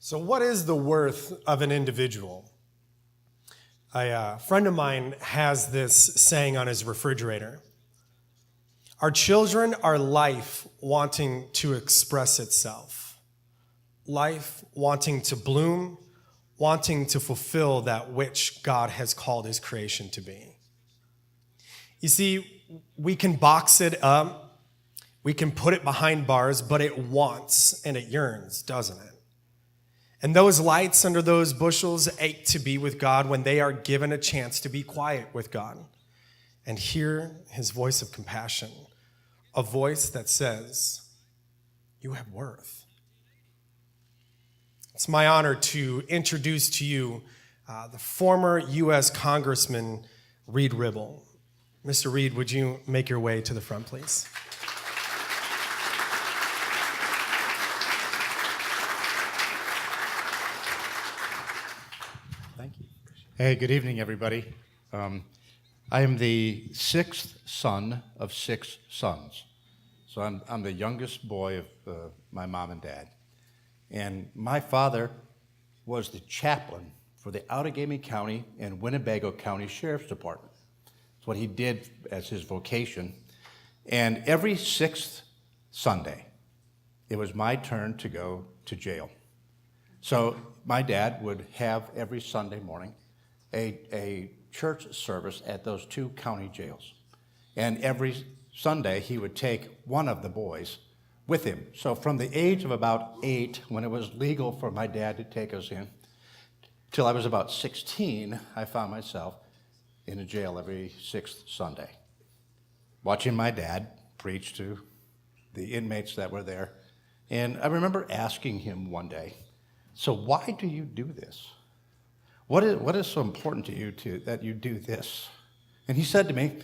So what is the worth of an individual? A friend of mine has this saying on his refrigerator. Our children are life wanting to express itself. Life wanting to bloom, wanting to fulfill that which God has called his creation to be. You see, we can box it up, we can put it behind bars, but it wants and it yearns, doesn't it? And those lights under those bushels ache to be with God when they are given a chance to be quiet with God and hear his voice of compassion, a voice that says, you have worth. It's my honor to introduce to you the former U.S. Congressman Reid Ribble. Mr. Reid, would you make your way to the front, please? Thank you. Hey, good evening, everybody. I am the sixth son of six sons. So I'm the youngest boy of my mom and dad. And my father was the chaplain for the Outagamie County and Winnebago County Sheriff's Department. That's what he did as his vocation. And every sixth Sunday, it was my turn to go to jail. So my dad would have every Sunday morning a church service at those two county jails. And every Sunday, he would take one of the boys with him. So from the age of about 8, when it was legal for my dad to take us in, till I was about 16, I found myself in a jail every sixth Sunday, watching my dad preach to the inmates that were there. And I remember asking him one day, so why do you do this? What is so important to you that you do this? And he said to me,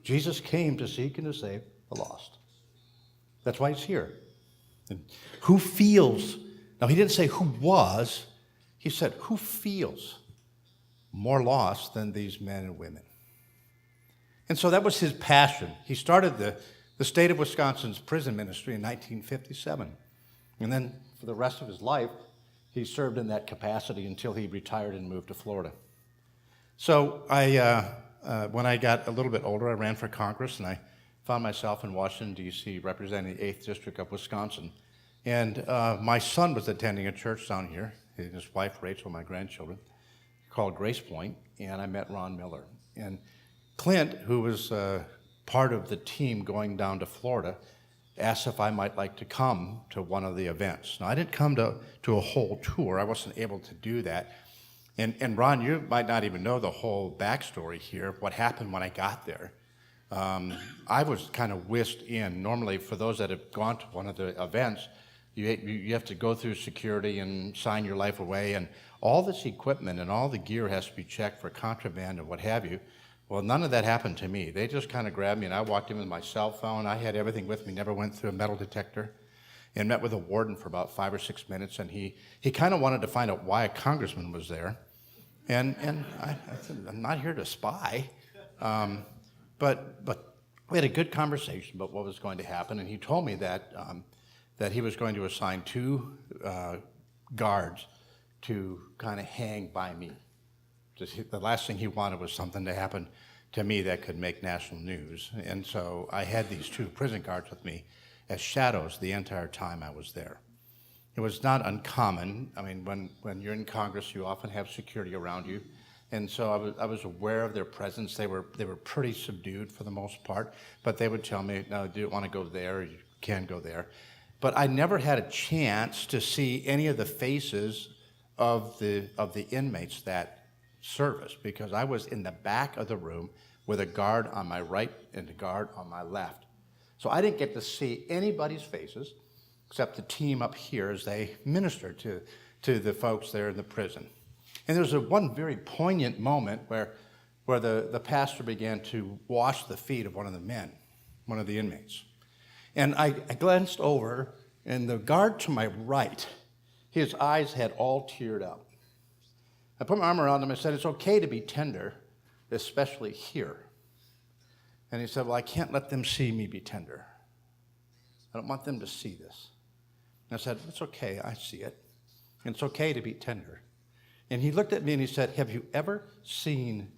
Jesus came to seek and to save the lost. That's why he's here. And who feels, now he didn't say who was, he said who feels more lost than these men and women? And so that was his passion. He started the state of Wisconsin's prison ministry in 1957. And then for the rest of his life, he served in that capacity until he retired and moved to Florida. So when I got a little bit older, I ran for Congress, and I found myself in Washington, D.C., representing the 8th District of Wisconsin. And my son was attending a church down here, and his wife, Rachel, my grandchildren, called Grace Point, and I met Ron Miller. And Clint, who was part of the team going down to Florida, asked if I might like to come to one of the events. Now, I didn't come to a whole tour. I wasn't able to do that. And Ron, you might not even know the whole backstory here, what happened when I got there. I was kind of whisked in. Normally, for those that have gone to one of the events, you have to go through security and sign your life away, and all this equipment and all the gear has to be checked for contraband and what have you. Well, none of that happened to me. They just kind of grabbed me, and I walked in with my cell phone. I had everything with me, never went through a metal detector, and met with a warden for about 5 or 6 minutes, and he kind of wanted to find out why a congressman was there. And I said, I'm not here to spy. But we had a good conversation about what was going to happen, and he told me that he was going to assign 2 guards to kind of hang by me. The last thing he wanted was something to happen to me that could make national news. And so I had these 2 prison guards with me as shadows the entire time I was there. It was not uncommon. I mean, when you're in Congress, you often have security around you. And so I was aware of their presence. They were pretty subdued for the most part, but they would tell me, no, do you want to go there? You can go there. But I never had a chance to see any of the faces of the inmates that service, because I was in the back of the room with a guard on my right and a guard on my left. So I didn't get to see anybody's faces except the team up here as they ministered to the folks there in the prison. And there was one very poignant moment where the pastor began to wash the feet of one of the men, one of the inmates. And I glanced over, and the guard to my right, his eyes had all teared up. I put my arm around him and said, it's okay to be tender, especially here. And he said, well, I can't let them see me be tender. I don't want them to see this. And I said, it's okay, I see it. And it's okay to be tender. And he looked at me and he said, have you ever seen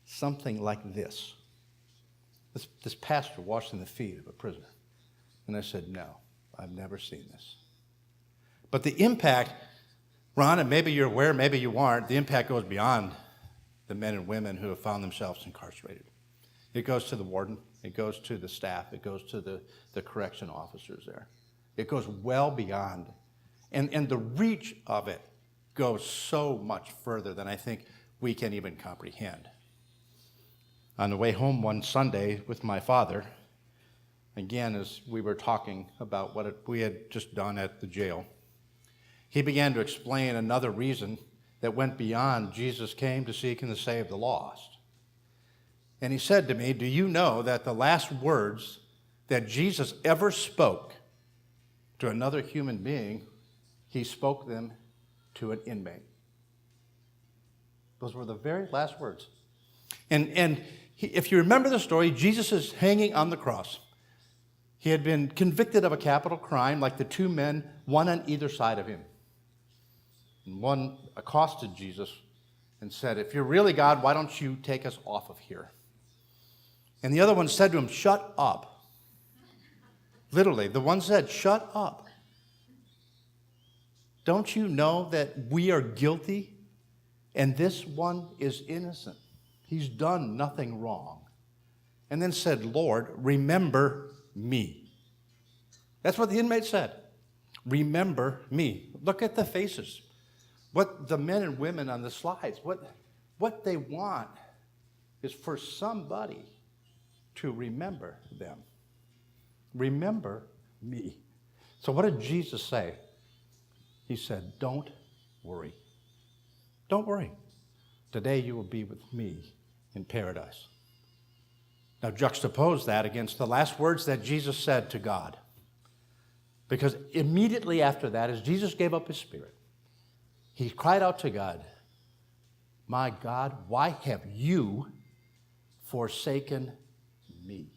something like this? This pastor washing the feet of a prisoner. And I said, no, I've never seen this. But the impact, Ron, and maybe you're aware, maybe you aren't, the impact goes beyond the men and women who have found themselves incarcerated. It goes to the warden. It goes to the staff. It goes to the correction officers there. It goes well beyond. And the reach of it goes so much further than I think we can even comprehend. On the way home one Sunday with my father, again, as we were talking about what we had just done at the jail, he began to explain another reason that went beyond Jesus came to seek and to save the lost. And he said to me, do you know that the last words that Jesus ever spoke to another human being, he spoke them to an inmate? Those were the very last words. And if you remember the story, Jesus is hanging on the cross. He had been convicted of a capital crime like the two men, one on either side of him. And one accosted Jesus and said, if you're really God, why don't you take us off of here? And the other one said to him, shut up. Literally, the one said, shut up. Don't you know that we are guilty and this one is innocent? He's done nothing wrong. And then said, Lord, remember me. That's what the inmate said. Remember me. Look at the faces. What the men and women on the slides, what they want is for somebody to remember them. Remember me. So what did Jesus say? He said, don't worry. Don't worry. Today you will be with me in paradise. Now juxtapose that against the last words that Jesus said to God. Because immediately after that, as Jesus gave up his spirit, he cried out to God, my God, why have you forsaken me?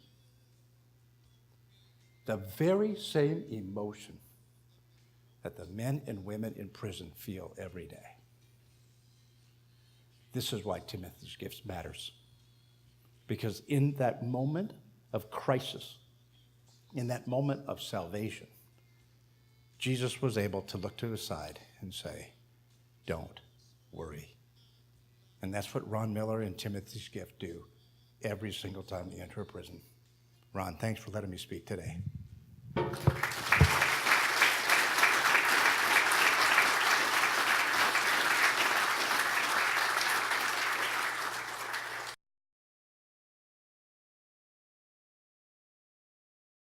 The very same emotion that the men and women in prison feel every day. This is why Timothy's Gifts matters. Because in that moment of crisis, in that moment of salvation, Jesus was able to look to the side and say, don't worry. And that's what Ron Miller and Timothy's Gift do every single time they enter a prison. Ron, thanks for letting me speak today.